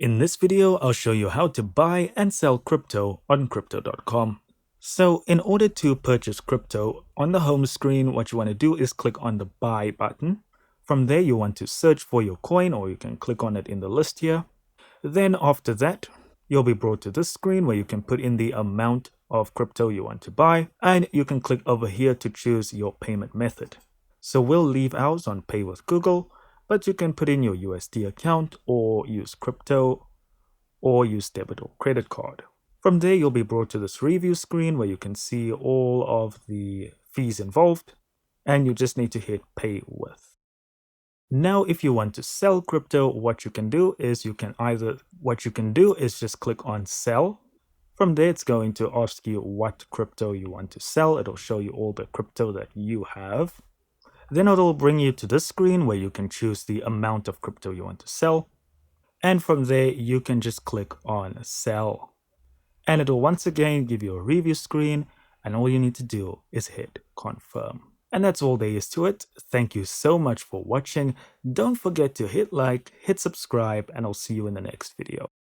In this video, I'll show you how to buy and sell crypto on Crypto.com. So in order to purchase crypto, on the home screen, what you want to do is click on the buy button. From there, you want to search for your coin, or you can click on it in the list here. Then after that, you'll be brought to this screen where you can put in the amount of crypto you want to buy, and you can click over here to choose your payment method. So we'll leave ours on Pay with Google, but you can put in your USD account or use crypto or use debit or credit card. From there, you'll be brought to this review screen where you can see all of the fees involved, and you just need to hit Pay With. Now, if you want to sell crypto, what you can do is just click on Sell. From there, it's going to ask you what crypto you want to sell. It'll show you all the crypto that you have. Then it'll bring you to this screen where you can choose the amount of crypto you want to sell. And from there, you can just click on Sell. And it'll once again give you a review screen, and all you need to do is hit Confirm. And that's all there is to it. Thank you so much for watching. Don't forget to hit like, hit subscribe, and I'll see you in the next video.